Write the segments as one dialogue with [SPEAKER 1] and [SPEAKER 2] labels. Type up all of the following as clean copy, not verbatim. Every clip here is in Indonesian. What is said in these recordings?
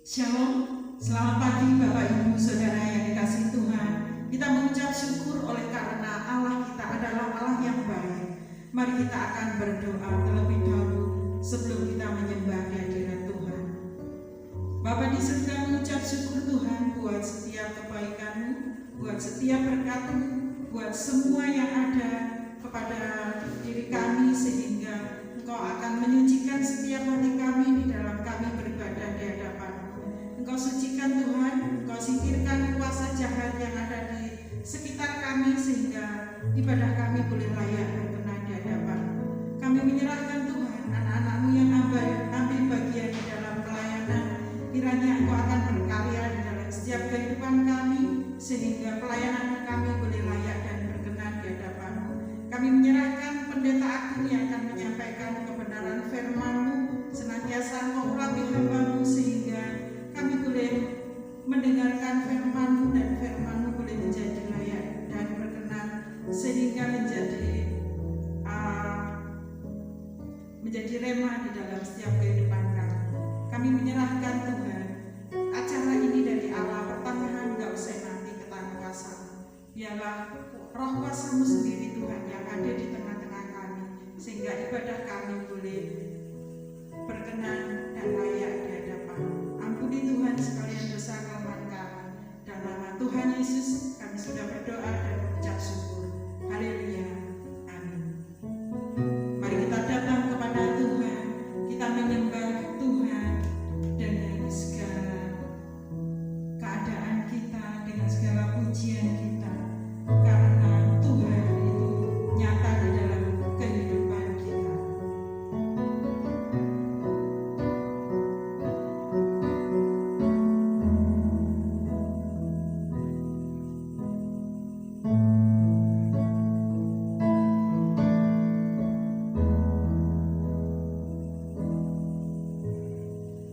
[SPEAKER 1] Shalom, selamat pagi Bapak Ibu Saudara yang dikasihi Tuhan. Kita mengucap syukur oleh karena Allah kita adalah Allah yang baik. Mari kita akan berdoa terlebih dahulu sebelum kita menyembah kehadirat Tuhan. Bapa di surga, mengucap syukur Tuhan buat setiap kebaikan-Mu, buat setiap berkat-Mu, buat semua yang ada kepada diri kami, sehingga Engkau akan menyucikan setiap hati kami di dalam kami beribadah di hadapan-Mu. Engkau sucikan Tuhan, Engkau singkirkan kuasa jahat yang ada di sekitar kami, sehingga ibadah kami boleh layak berkenan di hadapan-Mu. Kami menyerahkan Tuhan anak-anak-Mu yang ambil bagian di dalam pelayanan. Kiranya Engkau akan berkarya di dalam setiap kehidupan kami, sehingga pelayanan kami boleh layak dan berkenan di hadapan-Mu. Kami menyerahkan pendeta agung yang akan menyampaikan kebenaran firman-Mu, senantiasa mengurapi hamba-Mu, sehingga kami boleh mendengarkan firman-Mu dan firman-Mu boleh menjadi layak dan berkenan, sehingga menjadi rema di dalam setiap kehidupan kami. Kami menyerahkan Tuhan acara ini dari Allah pertengahan hingga usai nanti ke tangan kuasa-Mu. Biarlah roh kuasa-Mu sendiri Tuhan yang ada di tengah-tengah kami, sehingga ibadah kami boleh berkenan dan layak di hadapan-Mu. Ampuni Tuhan sekalian dosa kelemahan kami. Dalam nama Tuhan Yesus kami sudah berdoa dan mengucap syukur. Haleluya. Amin. Mari kita datang kepada Tuhan. Kita menyembah Tuhan dengan segala keadaan kita, dengan segala pujian kita, karena Tuhan itu nyata di dalam kehidupan kita.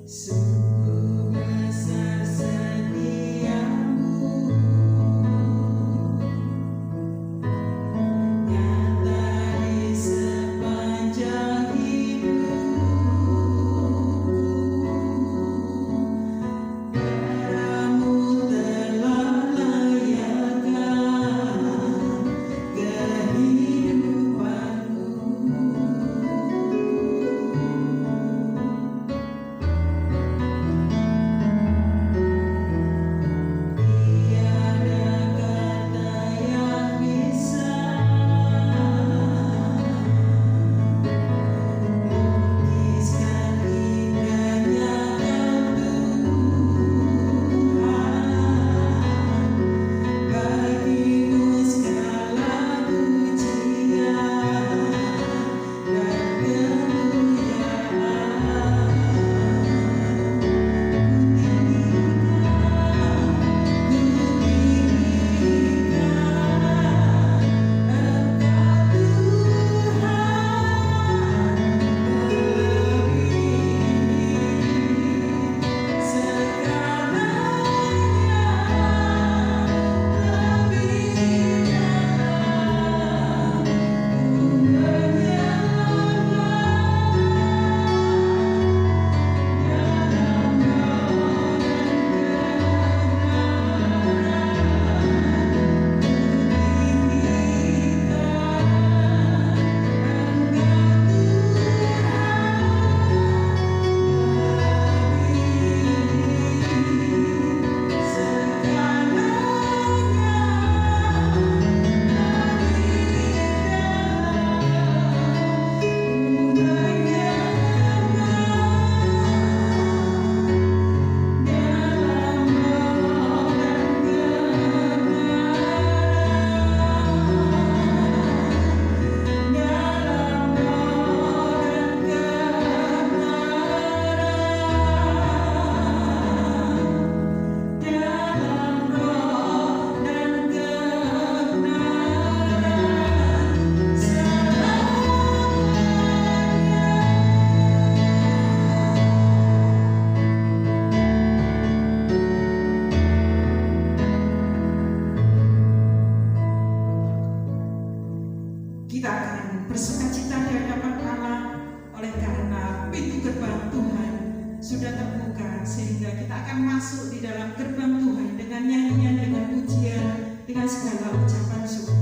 [SPEAKER 1] Sungguh besar setiamu, nyata di sepanjang hidupku. Darah-Mu telah layakkan kehidupanku. Kita akan bersukacita di hadapan Allah oleh karena pintu gerbang Tuhan sudah terbuka sehingga kita akan masuk di dalam gerbang Tuhan dengan nyanyian, dengan pujian, dengan segala ucapan syukur.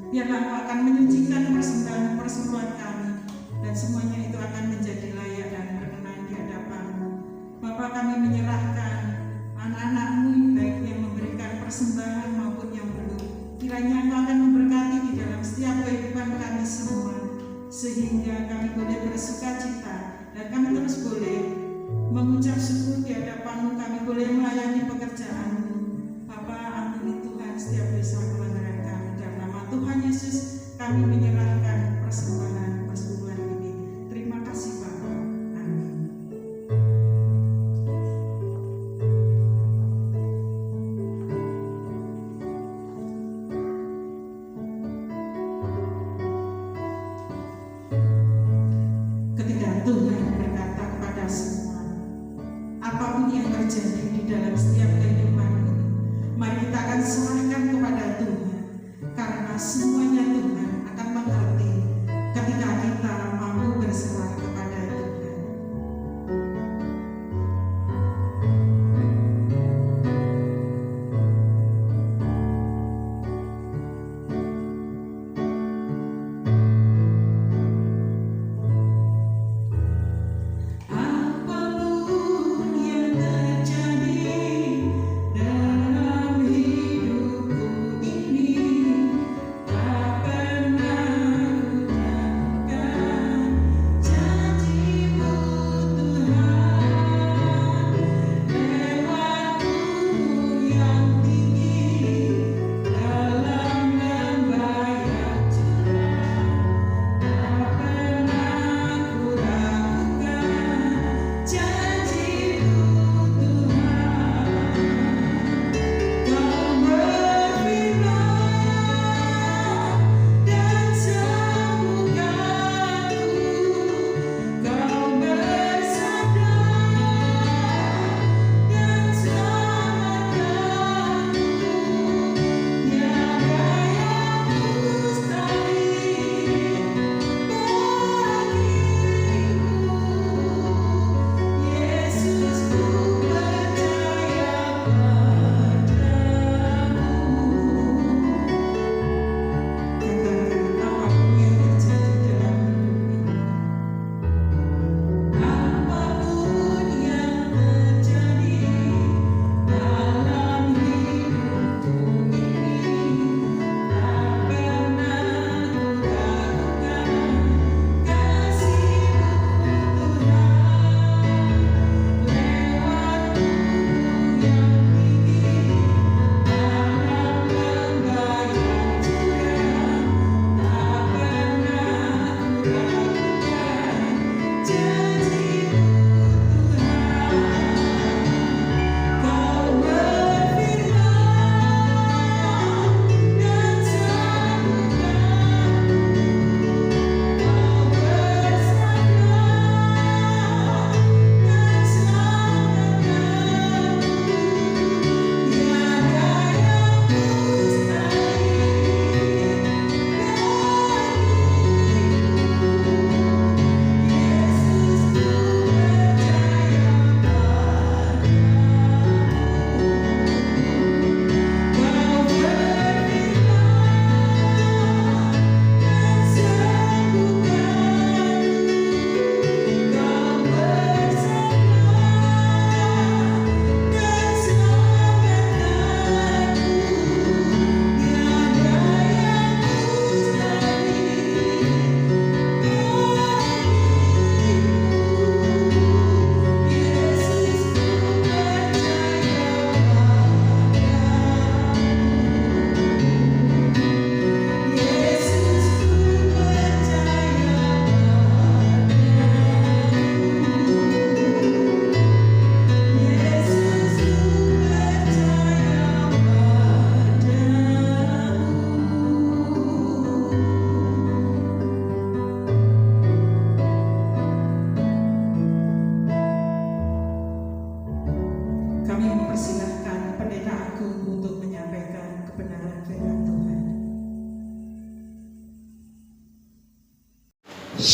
[SPEAKER 1] Biarlah Engkau akan menyucikan persembahan kami, dan semuanya itu akan menjadi layak dan berkenan di hadapan-Mu. Bapa, kami menyerahkan anak-anak-Mu, baik yang memberikan persembahan maupun yang belum. Kiranya Engkau akan memberkati di dalam setiap kehidupan kami semua, sehingga kami boleh bersukacita dan kami terus boleh mengucap syukur di hadapan-Mu. Kami boleh melayani pekerjaan-Mu. Bapa, ampuni Tuhan setiap dosa pelanggaran kami. Tuhan Yesus, kami menyerahkan persembahan ini. Terima kasih Bapa. Amin. Ketika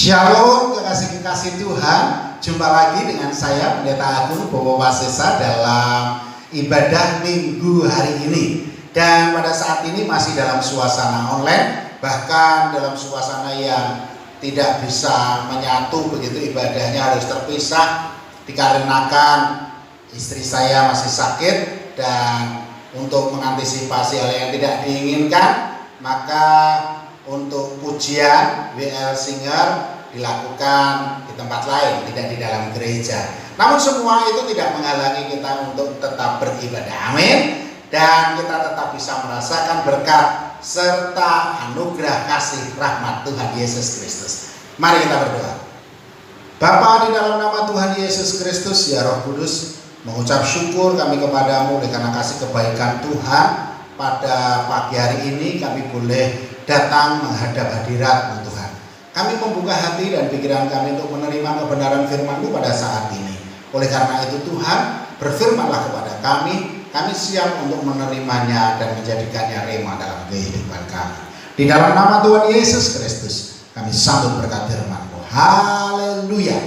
[SPEAKER 2] Shalom kekasih-kekasih Tuhan. Jumpa lagi dengan saya Pendeta Agung Bowo Wasesa dalam ibadah minggu hari ini. Dan pada saat ini masih dalam suasana online, bahkan dalam suasana yang tidak bisa menyatu begitu, ibadahnya harus terpisah dikarenakan istri saya masih sakit. Dan untuk mengantisipasi hal yang tidak diinginkan, maka untuk pujian WL Singer dilakukan di tempat lain, tidak di dalam gereja. Namun semua itu tidak menghalangi kita untuk tetap beribadah. Amin. Dan kita tetap bisa merasakan berkat serta anugerah kasih rahmat Tuhan Yesus Kristus. Mari kita berdoa. Bapa, di dalam nama Tuhan Yesus Kristus, ya Roh Kudus, mengucap syukur kami kepadamu oleh karena kasih kebaikan Tuhan. Pada pagi hari ini kami boleh datang menghadap hadirat-Mu Tuhan. Kami membuka hati dan pikiran kami untuk menerima kebenaran firman-Mu pada saat ini. Oleh karena itu Tuhan, berfirmanlah kepada kami siap untuk menerimanya dan menjadikannya rema dalam kehidupan kami. Di dalam nama Tuhan Yesus Kristus, kami sambut berkat firman-Mu. Haleluya.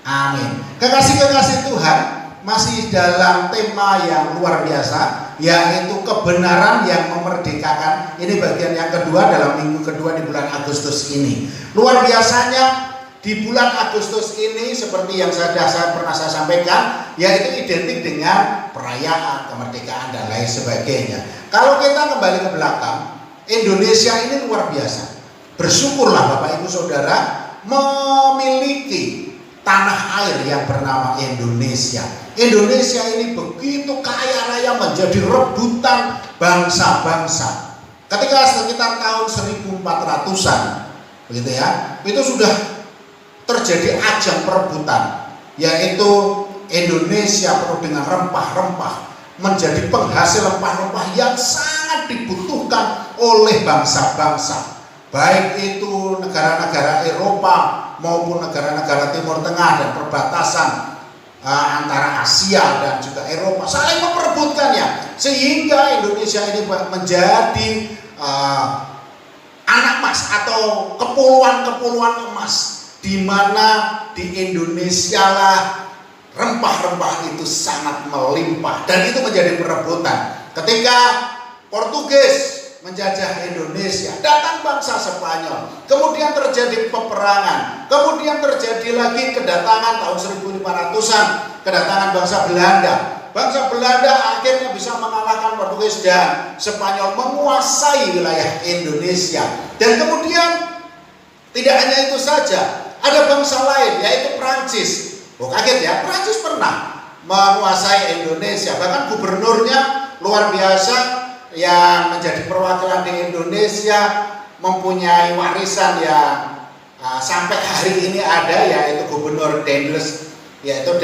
[SPEAKER 2] Amin. Kekasih-kekasih Tuhan, masih dalam tema yang luar biasa, yaitu kebenaran yang memerdekakan. Ini bagian yang kedua dalam minggu kedua di bulan Agustus ini. Luar biasanya di bulan Agustus ini, seperti yang pernah saya sampaikan, yaitu identik dengan perayaan kemerdekaan dan lain sebagainya. Kalau kita kembali ke belakang, Indonesia ini luar biasa. Bersyukurlah Bapak Ibu Saudara memiliki tanah air yang bernama Indonesia. Indonesia ini begitu kaya raya, menjadi rebutan bangsa-bangsa. Ketika sekitar tahun 1400-an, begitu ya, itu sudah terjadi ajang perebutan, yaitu Indonesia penuh dengan rempah-rempah, menjadi penghasil rempah-rempah yang sangat dibutuhkan oleh bangsa-bangsa, baik itu negara-negara Eropa maupun negara-negara Timur Tengah dan perbatasan antara Asia dan juga Eropa, saling memperebutkannya, sehingga Indonesia ini menjadi anak emas atau kepulauan-kepulauan emas, di mana di Indonesia lah rempah-rempah itu sangat melimpah, dan itu menjadi perebutan. Ketika Portugis menjajah Indonesia, datang bangsa Spanyol, kemudian terjadi peperangan, kemudian terjadi lagi kedatangan tahun 1500-an, kedatangan bangsa Belanda. Bangsa Belanda akhirnya bisa mengalahkan Portugis dan Spanyol, menguasai wilayah Indonesia. Dan kemudian tidak hanya itu saja, ada bangsa lain yaitu Prancis. Oh, kaget ya, Prancis pernah menguasai Indonesia, bahkan gubernurnya luar biasa yang menjadi perwakilan di Indonesia, mempunyai warisan yang sampai hari ini ada, yaitu Gubernur Dendels, yaitu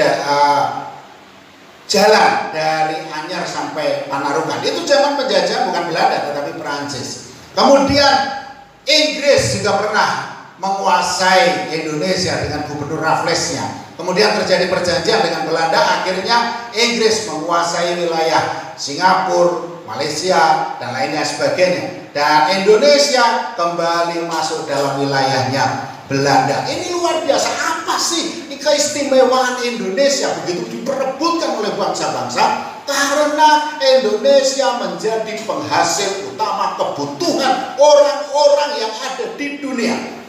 [SPEAKER 2] jalan dari Anyar sampai Panarukan. Itu zaman penjajah bukan Belanda tetapi Perancis. Kemudian Inggris juga pernah menguasai Indonesia dengan Gubernur Rafflesnya. Kemudian terjadi perjanjian dengan Belanda, akhirnya Inggris menguasai wilayah Singapura, Malaysia dan lainnya sebagainya, dan Indonesia kembali masuk dalam wilayahnya Belanda. Ini luar biasa. Apa sih keistimewaan Indonesia begitu diperebutkan oleh bangsa-bangsa? Karena Indonesia menjadi penghasil utama kebutuhan orang-orang yang ada di dunia.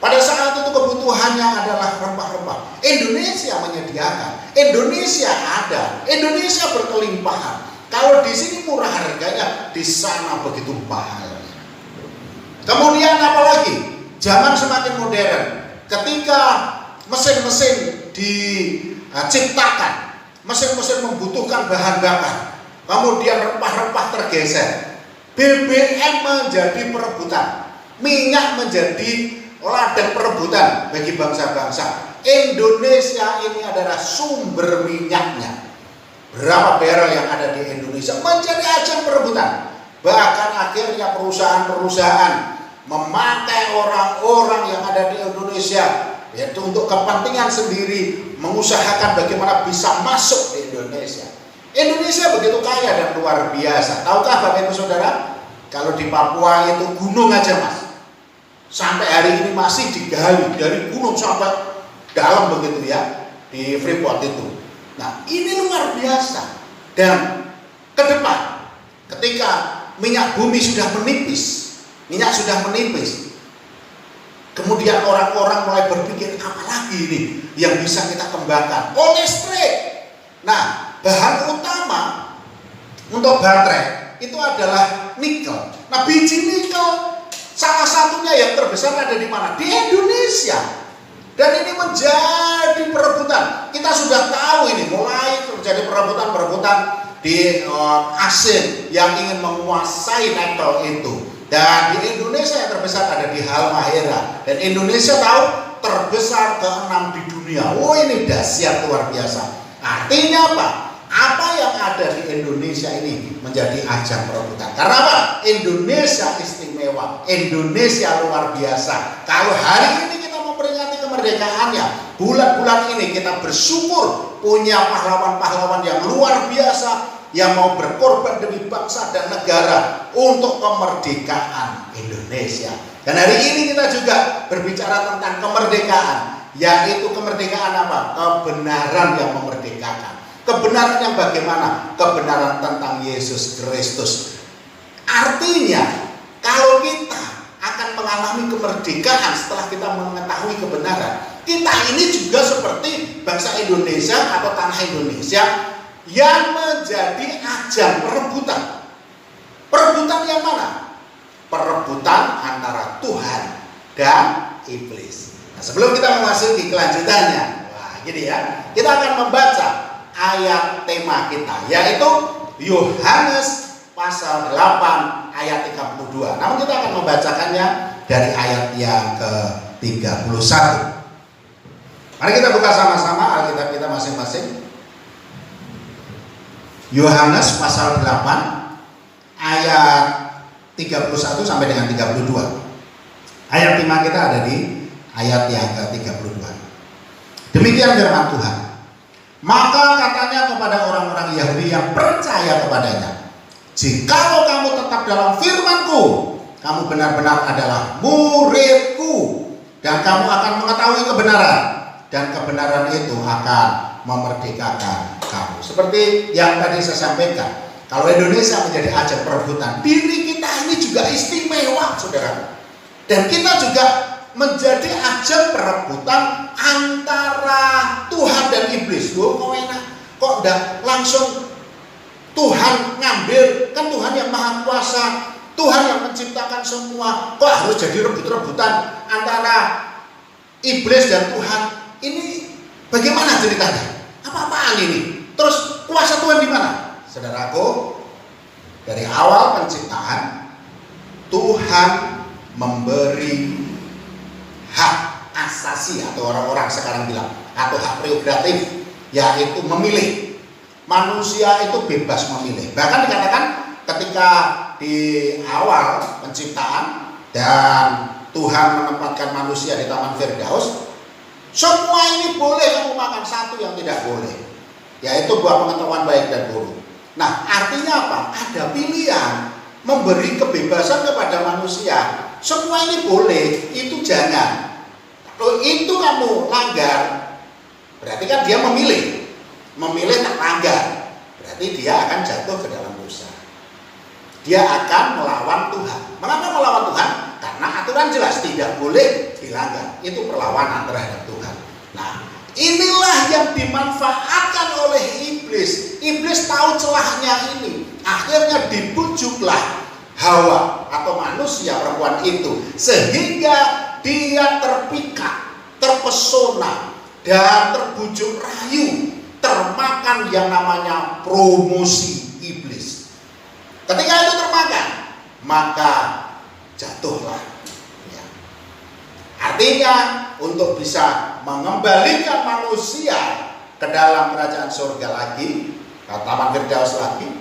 [SPEAKER 2] Pada saat itu kebutuhannya adalah rempah-rempah. Indonesia menyediakan, Indonesia ada, Indonesia berkelimpahan. Kalau di sini murah harganya, di sana begitu mahal. Kemudian apalagi? Zaman semakin modern. Ketika mesin-mesin diciptakan, mesin-mesin membutuhkan bahan bakar, kemudian rempah-rempah tergeser, BBM menjadi perebutan, minyak menjadi ladang perebutan bagi bangsa-bangsa. Indonesia ini adalah sumber minyaknya. Berapa barrel yang ada di Indonesia menjadi ajang perebutan. Bahkan akhirnya perusahaan-perusahaan memakai orang-orang yang ada di Indonesia, yaitu untuk kepentingan sendiri, mengusahakan bagaimana bisa masuk di Indonesia. Indonesia begitu kaya dan luar biasa. Tahukah Bapak Ibu Saudara, kalau di Papua itu gunung aja Mas, sampai hari ini masih digali dari gunung sampai dalam begitu ya, di Freeport itu. Nah, ini luar biasa. Dan ke depan ketika minyak bumi sudah menipis, kemudian orang-orang mulai berpikir, apa lagi ini yang bisa kita kembangkan? Oh, listrik. Nah, bahan utama untuk baterai itu adalah nikel. Nah, biji nikel salah satunya yang terbesar ada di mana? Di Indonesia. Dan ini menjadi perebutan. Kita sudah tahu ini mulai terjadi perebutan di asing yang ingin menguasai nikel itu. Dan di Indonesia yang terbesar ada di Halmahera. Dan Indonesia tahu terbesar ke-6 di dunia. Oh, ini dahsyat luar biasa. Artinya apa? Apa yang ada di Indonesia ini menjadi ajang perebutan. Karena apa? Indonesia istimewa. Indonesia luar biasa. Kalau hari ini kita memperingati kemerdekaannya, bulan-bulan ini kita bersyukur punya pahlawan-pahlawan yang luar biasa yang mau berkorban demi bangsa dan negara untuk kemerdekaan Indonesia. Dan hari ini kita juga berbicara tentang kemerdekaan, yaitu kemerdekaan apa? Kebenaran yang memerdekakan. Kebenaran yang bagaimana? Kebenaran tentang Yesus Kristus. Artinya, kalau kita akan mengalami kemerdekaan setelah kita mengetahui kebenaran, kita ini juga seperti bangsa Indonesia atau tanah Indonesia yang menjadi ajang perebutan. Perebutan yang mana? Perebutan antara Tuhan dan iblis. Nah, sebelum kita memasuki kelanjutannya, gini ya, kita akan membaca ayat tema kita, yaitu Yohanes pasal 8 ayat 32. Namun kita akan membacakannya dari ayat yang ke-31. Mari kita buka sama-sama Alkitab kita masing-masing. Yohanes pasal 8 ayat 31 sampai dengan 32. Ayat tema kita ada di ayat yang ke-32. Demikian firman Tuhan. Maka katanya kepada orang-orang Yahudi yang percaya kepadanya, jikalau kamu tetap dalam firman-Ku, kamu benar-benar adalah murid-Ku, dan kamu akan mengetahui kebenaran, dan kebenaran itu akan memerdekakan kamu. Seperti yang tadi saya sampaikan, kalau Indonesia menjadi ajang perebutan, diri kita ini juga istimewa, saudara. Dan kita juga menjadi ajang perebutan antara Tuhan dan iblis. Loh, kok enak? Kok enggak langsung Tuhan ngambil? Kan Tuhan yang maha kuasa, Tuhan yang menciptakan semua. Kok harus jadi rebut-rebutan antara iblis dan Tuhan? Ini bagaimana ceritanya? Apa-apaan ini? Terus kuasa Tuhan di mana? Saudaraku, dari awal penciptaan Tuhan memberi hak asasi, atau orang-orang sekarang bilang, atau hak prerogatif, yaitu memilih. Manusia itu bebas memilih. Bahkan dikatakan ketika di awal penciptaan dan Tuhan menempatkan manusia di Taman Firdaus, semua ini boleh kamu makan, satu yang tidak boleh, yaitu buah pengetahuan baik dan buruk. Nah, artinya apa? Ada pilihan, memberi kebebasan kepada manusia. Semua ini boleh, itu jangan. Kalau itu kamu langgar, berarti kan dia memilih tak langgar, berarti dia akan jatuh ke dalam dosa. Dia akan melawan Tuhan. Mengapa melawan Tuhan? Karena aturan jelas tidak boleh dilanggar. Itu perlawanan terhadap Tuhan. Nah, inilah yang dimanfaatkan oleh iblis. Iblis tahu celahnya ini. Akhirnya dibujuklah Hawa atau manusia perempuan itu, sehingga dia terpikat, terpesona, dan terbujuk rayu, termakan yang namanya promosi iblis. Ketika itu termakan, maka jatuhlah. Ya. Artinya untuk bisa mengembalikan manusia ke dalam kerajaan surga lagi, ke Taman Firdaus lagi,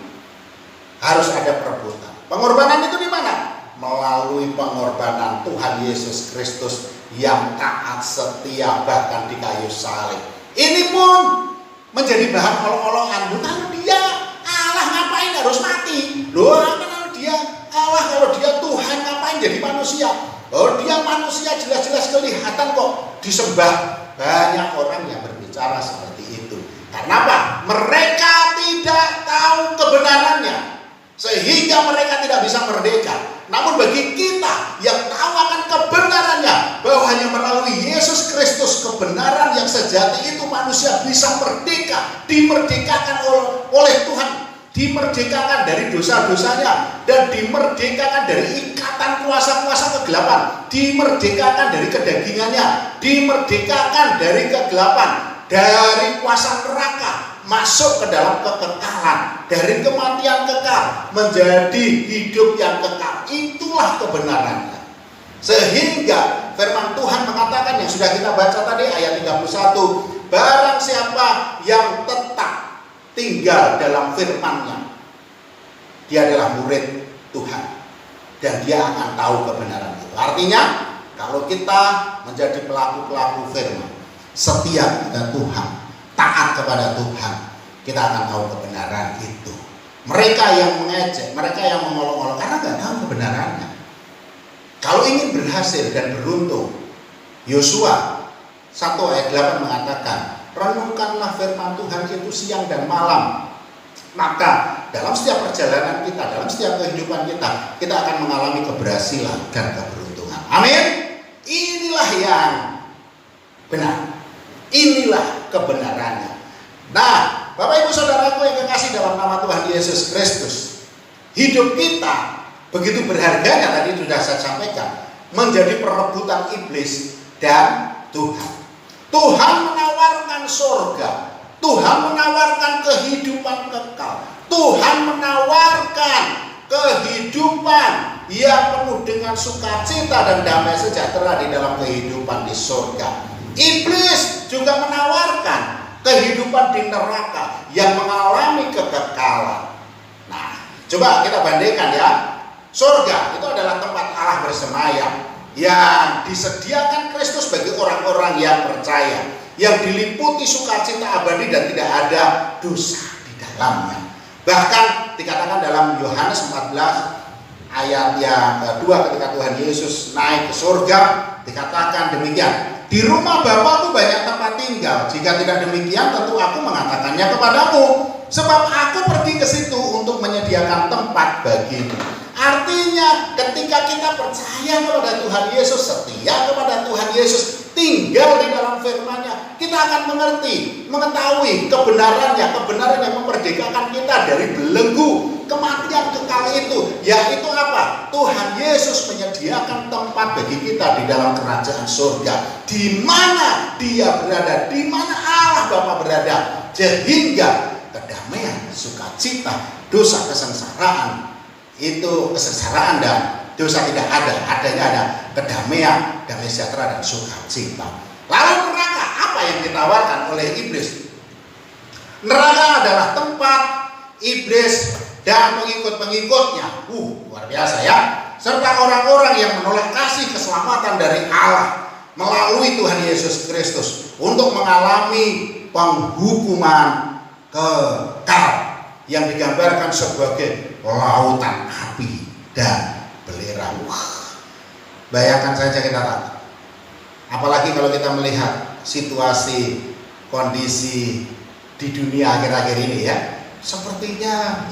[SPEAKER 2] harus ada perebutan. Pengorbanan itu di mana? Melalui pengorbanan Tuhan Yesus Kristus yang taat setia bahkan di kayu salib. Ini pun menjadi bahan olok-olokan. Kalau dia Allah ngapain harus mati? Loh, kalau dia Allah, kalau dia Tuhan ngapain jadi manusia? Oh, dia manusia jelas-jelas kelihatan kok disembah. Banyak orang yang berbicara seperti itu. Karena apa? Mereka tidak tahu kebenarannya, sehingga mereka tidak bisa merdeka. Namun bagi kita yang tahu akan kebenarannya, bahwa hanya melalui Yesus Kristus kebenaran yang sejati itu manusia bisa merdeka, dimerdekakan oleh Tuhan, dimerdekakan dari dosa-dosanya, dan dimerdekakan dari ikatan kuasa-kuasa kegelapan, dimerdekakan dari kedagingannya, dimerdekakan dari kegelapan, dari kuasa neraka, masuk ke dalam kekekalan, dari kematian kekal menjadi hidup yang kekal. Itulah kebenarannya. Sehingga firman Tuhan mengatakan yang sudah kita baca tadi ayat 31, barang siapa yang tetap tinggal dalam firman-Nya, dia adalah murid Tuhan dan dia akan tahu kebenaran itu. Artinya kalau kita menjadi pelaku-pelaku firman, setia kepada Tuhan, taat kepada Tuhan, kita akan tahu kebenaran itu. Mereka yang mengejek, mereka yang mengolok-olok karena nggak tahu kebenarannya. Kalau ingin berhasil dan beruntung, Yosua 1 ayat 8 mengatakan, renungkanlah firman Tuhan itu siang dan malam. Maka dalam setiap perjalanan kita, dalam setiap kehidupan kita, kita akan mengalami keberhasilan dan keberuntungan. Amin. Inilah yang benar. Inilah kebenarannya. Nah, Bapak Ibu Saudaraku yang kekasih dalam nama Tuhan Yesus Kristus, hidup kita begitu berharganya, tadi sudah saya sampaikan, menjadi perebutan iblis dan Tuhan. Tuhan menawarkan surga, Tuhan menawarkan kehidupan kekal, Tuhan menawarkan kehidupan yang penuh dengan sukacita dan damai sejahtera di dalam kehidupan di surga. Iblis juga menawarkan kehidupan di neraka yang mengalami kekekalan. Nah, coba kita bandingkan ya. Surga itu adalah tempat Allah bersemayam yang disediakan Kristus bagi orang-orang yang percaya, yang diliputi sukacita abadi dan tidak ada dosa di dalamnya. Bahkan dikatakan dalam Yohanes 14 ayat yang kedua, ketika Tuhan Yesus naik ke surga, dikatakan demikian, di rumah Bapa-Ku banyak tempat tinggal. Jika tidak demikian, tentu Aku mengatakannya kepadamu, sebab Aku pergi ke situ untuk menyediakan tempat bagimu. Artinya ketika kita percaya kepada Tuhan Yesus, setia kepada Tuhan Yesus, tinggal di dalam firman-Nya, kita akan mengerti, mengetahui kebenaran yang memerdekakan kita dari belenggu kematian kekal itu. Yaitu apa? Tuhan Yesus menyediakan tempat bagi kita di dalam kerajaan surga, di mana Dia berada, di mana Allah Bapa berada, sehingga kedamaian, sukacita, dosa, kesengsaraan itu kesengsaraan dan dosa tidak ada, adanya ada kedamaian, damai sejahtera dan sukacita. Lalu neraka apa yang ditawarkan oleh iblis? Neraka adalah tempat iblis dan pengikut-pengikutnya, luar biasa ya, serta orang-orang yang menolak kasih keselamatan dari Allah melalui Tuhan Yesus Kristus untuk mengalami penghukuman kekal yang digambarkan sebagai lautan api dan belerang. Bayangkan saja kita takut. Apalagi kalau kita melihat situasi kondisi di dunia akhir-akhir ini ya. Sepertinya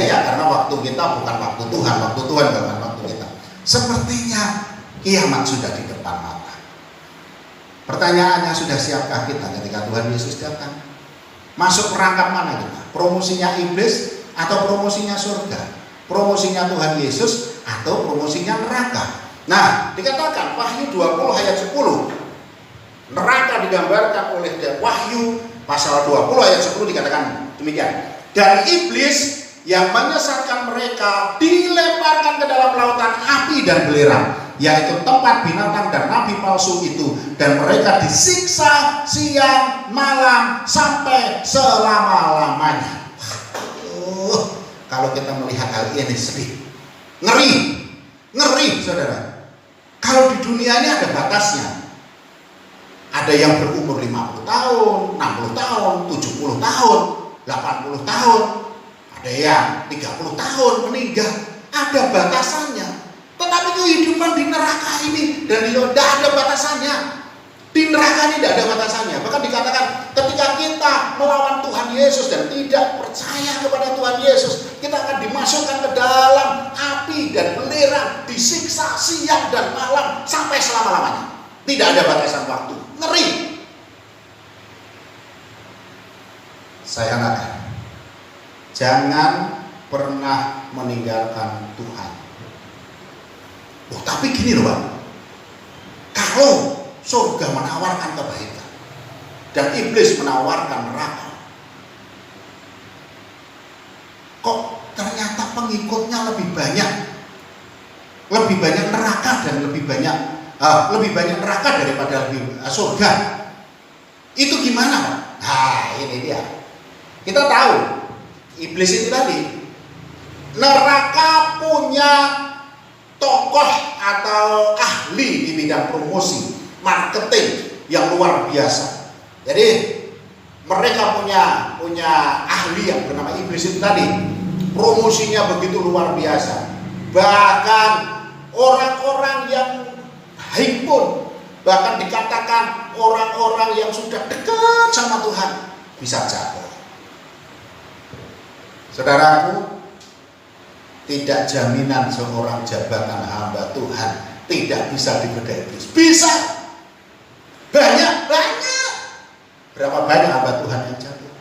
[SPEAKER 2] ya, karena waktu kita bukan waktu Tuhan bukan waktu kita. Sepertinya kiamat sudah di depan mata. Pertanyaannya, sudah siapkah kita ketika Tuhan Yesus datang? Masuk perangkap mana kita? Promosinya iblis atau promosinya surga? Promosinya Tuhan Yesus atau promosinya neraka? Nah, dikatakan Wahyu 20 ayat 10, neraka digambarkan oleh Wahyu pasal 20 ayat 10 dikatakan demikian. Dan iblis yang menyesatkan mereka dilemparkan ke dalam lautan api dan belerang, yaitu tempat binatang dan nabi palsu itu, dan mereka disiksa siang malam sampai selama-lamanya. Kalau kita melihat hal ini sedih, ngeri saudara. Kalau di dunia ini ada batasnya. Ada yang berumur 50 tahun, 60 tahun, 70 tahun, 80 tahun, ada yang 30 tahun meninggal. Ada batasannya. Tetapi kehidupan di neraka ini, dan tidak ada batasannya. Di neraka ini tidak ada batasannya. Bahkan dikatakan ketika kita melawan Tuhan Yesus dan tidak percaya kepada Tuhan Yesus, kita akan dimasukkan ke dalam api dan belerang, disiksa siang dan malam sampai selama-lamanya. Tidak ada batasan waktu. Ngeri. Saya katakan, jangan pernah meninggalkan Tuhan. Oh, tapi gini loh Pak, kalau surga menawarkan kebaikan dan iblis menawarkan neraka, kok ternyata pengikutnya lebih banyak neraka dan lebih banyak neraka daripada surga. Itu gimana Pak? Nah, ini dia. Kita tahu iblis itu tadi, neraka punya tokoh atau ahli di bidang promosi, marketing yang luar biasa. Jadi mereka punya ahli yang bernama iblis itu tadi. Promosinya begitu luar biasa. Bahkan orang-orang yang himpun, bahkan dikatakan orang-orang yang sudah dekat sama Tuhan bisa jatuh. Saudaraku, tidak jaminan seorang jabatan hamba Tuhan tidak bisa digoda iblis. Bisa. Banyak. Berapa banyak hamba Tuhan yang jatuh?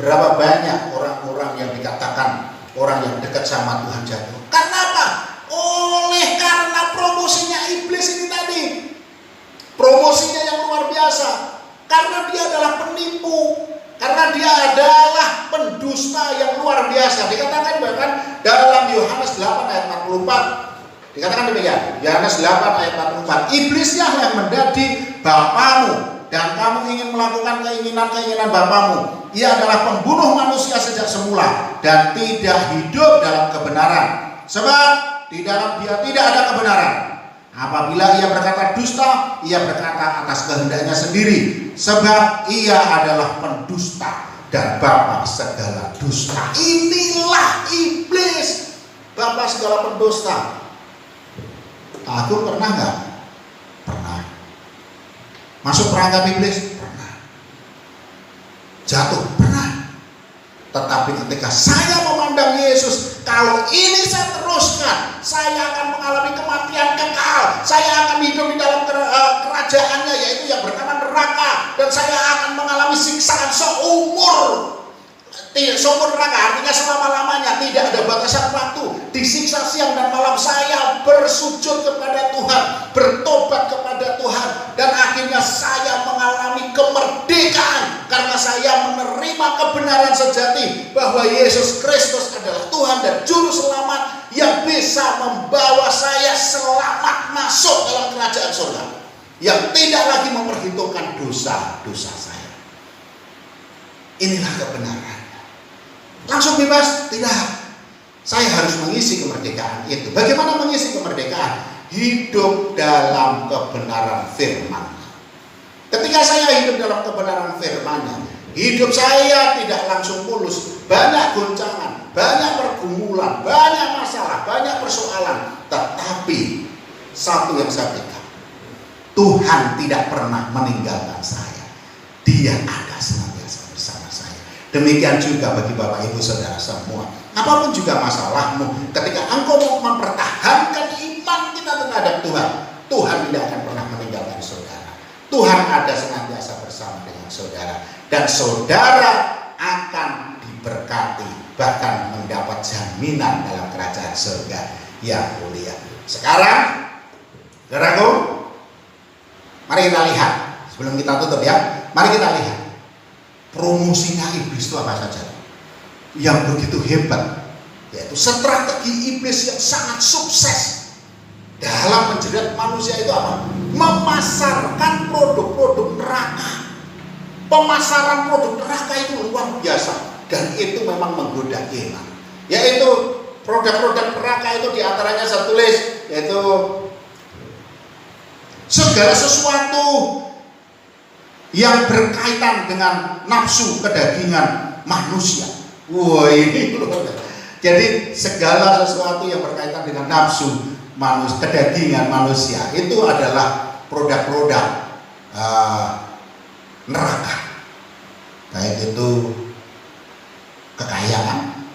[SPEAKER 2] Berapa banyak orang-orang yang dikatakan orang yang dekat sama Tuhan jatuh? Karena apa? Karena promosinya iblis ini tadi. Promosinya yang luar biasa. Karena dia adalah penipu. Karena dia adalah pendusta yang luar biasa. Dikatakan bahkan dalam Yohanes 8 ayat 44. Dikatakan demikian. Yohanes 8 ayat 44. Iblislah yang menjadi bapamu, dan kamu ingin melakukan keinginan-keinginan bapamu. Ia adalah pembunuh manusia sejak semula dan tidak hidup dalam kebenaran. Sebab di dalam dia tidak ada kebenaran. Apabila ia berkata dusta, ia berkata atas kehendaknya sendiri. Sebab ia adalah pendusta dan bapa segala dusta. Inilah iblis, bapa segala pendusta. Aku pernah nggak? Pernah. Masuk perangkap iblis? Pernah. Jatuh? Pernah. Tetapi ketika saya memandang Yesus, kalau ini saya teruskan, saya akan mengalami kematian kekal. Saya akan hidup di dalam kerajaannya, yaitu yang bernama neraka. Dan saya akan mengalami siksaan seumur neraka, artinya selama-lamanya, tidak ada batasan waktu. Disiksa siang dan malam. Saya bersujud kepada Tuhan, bertobat kepada Tuhan, dan akhirnya saya mengalami kemerdekaan karena saya menerima kebenaran sejati bahwa Yesus Kristus adalah Tuhan dan Juru Selamat yang bisa membawa saya selamat masuk dalam kerajaan surga, yang tidak lagi memperhitungkan dosa-dosa saya. Inilah kebenaran. Langsung bebas? Tidak. Saya harus mengisi kemerdekaan itu. Bagaimana mengisi kemerdekaan? Hidup dalam kebenaran firman. Ketika saya hidup dalam kebenaran firman, hidup saya tidak langsung mulus. Banyak goncangan, banyak pergumulan, banyak masalah, banyak persoalan. Tetapi satu yang saya pegang, Tuhan tidak pernah meninggalkan saya. Dia ada senantiasa bersama saya. Demikian juga bagi Bapak Ibu Saudara semua. Apapun juga masalahmu, ketika engkau mau mempertahankan iman kita terhadap Tuhan, Tuhan tidak akan pernah meninggalkan saudara. Tuhan ada senantiasa bersama dengan saudara, dan saudara akan diberkati, bahkan mendapat jaminan dalam kerajaan surga yang mulia. Sekarang, saudaraku, mari kita lihat sebelum kita tutup ya. Mari kita lihat promosinya iblis itu apa saja yang begitu hebat, yaitu strategi iblis yang sangat sukses dalam menjerat manusia itu apa? Memasarkan produk-produk neraka. Pemasaran produk neraka itu luar biasa, dan itu memang menggoda iman. Yaitu produk-produk neraka itu diantaranya saya tulis, yaitu segala sesuatu yang berkaitan dengan nafsu kedagingan manusia. Wah, ini loh. Jadi segala sesuatu yang berkaitan dengan nafsu kedagingan manusia itu adalah produk-produk neraka, baik itu kekayaan,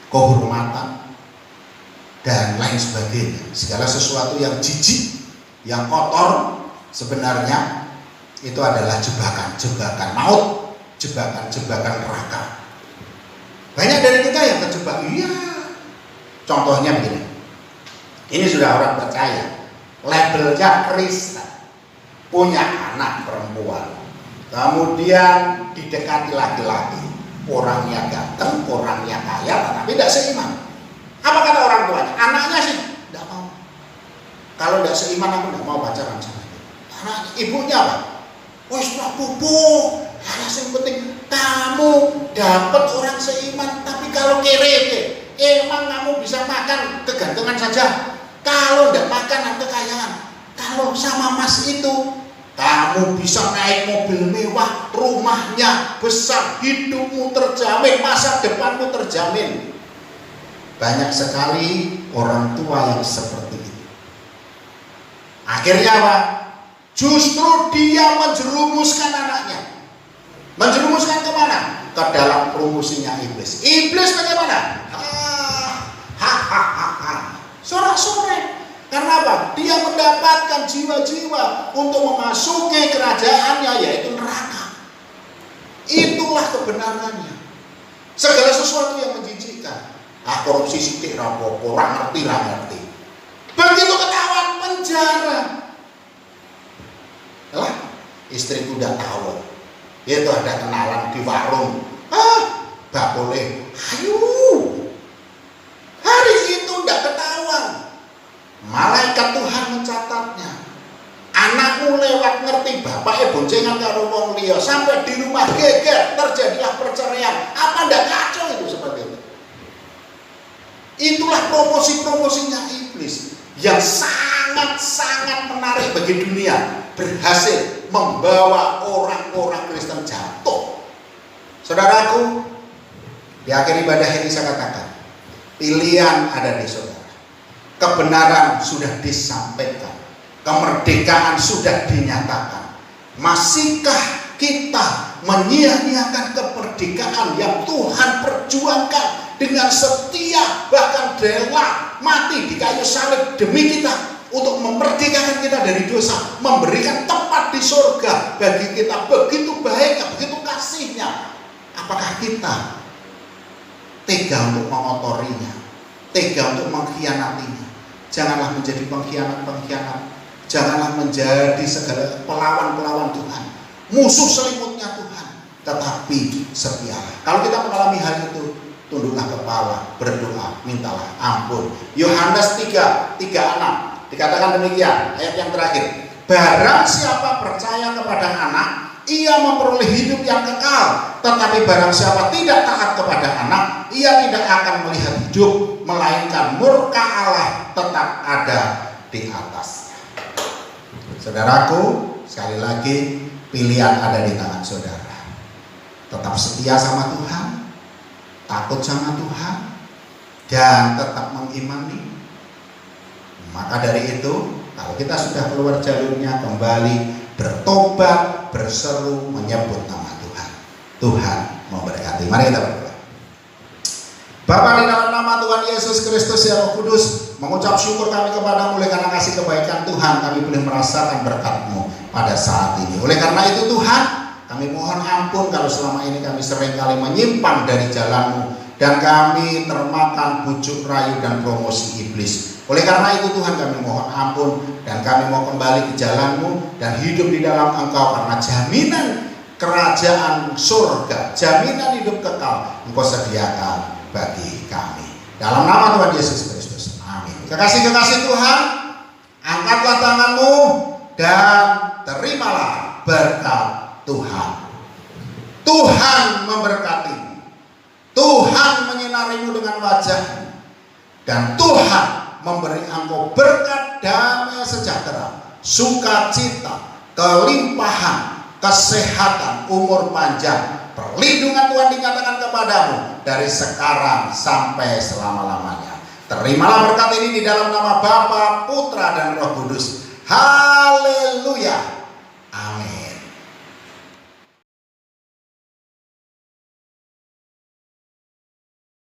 [SPEAKER 2] kehormatan, dan lain sebagainya. Segala sesuatu yang jijik, yang kotor, sebenarnya itu adalah jebakan maut, jebakan neraka. Banyak dari kita yang terjebak. Iya. Contohnya begini. Ini sudah orang percaya, labelnya Kristen, punya anak perempuan, kemudian didekati laki-laki, orangnya ganteng, orangnya kaya, tapi tidak seiman. Apa kata orang tuanya? Anaknya sih tidak mau. Kalau tidak seiman, aku tidak mau pacaran sama dia. Anaknya, ibunya apa? Oh, sudah pupuk. Yang penting kamu dapat orang seiman. Tapi kalau kere, emang kamu bisa makan kegantengan saja. Kalau tidak makan kekayaan. Kalau sama mas itu, kamu bisa naik mobil mewah, rumahnya besar, hidupmu terjamin, masa depanmu terjamin. Banyak sekali orang tua yang seperti itu. Akhirnya apa? Justru dia menjerumuskan anaknya. Menjerumuskan kemana? Ke dalam promosinya iblis. Iblis bagaimana? Sorak-sorai. Karena apa? Dia mendapatkan jiwa-jiwa untuk memasuki kerajaannya, yaitu neraka. Itulah kebenarannya. Segala sesuatu yang menjijikkan. Korupsi sidik rapopo, orang ngerti. Begitu ketahuan penjara. Lah, istriku udah tahu. Itu ada kenalan di warung. Gak boleh. Ayo. Hari itu udah ketahuan. Malaikat Tuhan mencatatnya. Anakmu lewat ngerti bapaknya boncengan karo wong liya, sampai di rumah geger terjadilah perceraian. Apa ndak kacau itu seperti itu? Itulah promosi-promosinya iblis yang sangat-sangat menarik bagi dunia, berhasil membawa orang-orang Kristen jatuh. Saudaraku, di akhir ibadah ini saya katakan, pilihan ada di saudara. Kebenaran sudah disampaikan, kemerdekaan sudah dinyatakan. Masihkah kita menyia-nyiakan kemerdekaan yang Tuhan perjuangkan dengan setia, bahkan rela mati di kayu salib demi kita, untuk memerdekakan kita dari dosa, memberikan tempat di surga bagi kita? Begitu baiknya, begitu kasihnya. Apakah kita tega untuk mengotorinya, tega untuk mengkhianatinya? Janganlah menjadi pengkhianat-pengkhianat. Janganlah menjadi segala pelawan-pelawan Tuhan, musuh selimutnya Tuhan. Tetapi setialah. Kalau kita mengalami hal itu, tunduklah kepala, berdoa, mintalah ampun. Yohanes 3:6 dikatakan demikian, ayat yang terakhir. Barang siapa percaya kepada anak, ia memperoleh hidup yang kekal. Tetapi barang siapa tidak taat kepada anak, ia tidak akan melihat hidup, melainkan murka Allah tetap ada di atasnya. Saudaraku, sekali lagi, pilihan ada di tangan saudara. Tetap setia sama Tuhan, takut sama Tuhan, dan tetap mengimani. Maka dari itu, kalau kita sudah keluar jalurnya, kembali bertobat, berseru, menyebut nama Tuhan. Tuhan memberkati. Mari kita berdoa. Bapa, di dalam nama Tuhan Yesus Kristus yang Roh Kudus, mengucap syukur kami kepadamu oleh karena kasih kebaikan Tuhan, kami boleh merasakan berkat-Mu pada saat ini. Oleh karena itu Tuhan, kami mohon ampun kalau selama ini kami seringkali menyimpang dari jalan-Mu, dan kami termakan bujuk rayu dan promosi iblis. Oleh karena itu Tuhan, kami mohon ampun, dan kami mau kembali ke jalan-Mu dan hidup di dalam Engkau, karena jaminan kerajaan surga, jaminan hidup kekal Engkau sediakan bagi kami. Dalam nama Tuhan Yesus Kristus, amin. Kekasih-kekasih Tuhan, angkatlah tanganmu dan terimalah berkat Tuhan. Tuhan memberkatimu, Tuhan menyinarimu dengan wajah, dan Tuhan memberi engkau berkat damai sejahtera, sukacita, kelimpahan, kesehatan, umur panjang. Perlindungan Tuhan dinyatakan kepadamu dari sekarang sampai selama-lamanya. Terimalah berkat ini di dalam nama Bapa, Putra, dan Roh Kudus. Haleluya. Amin.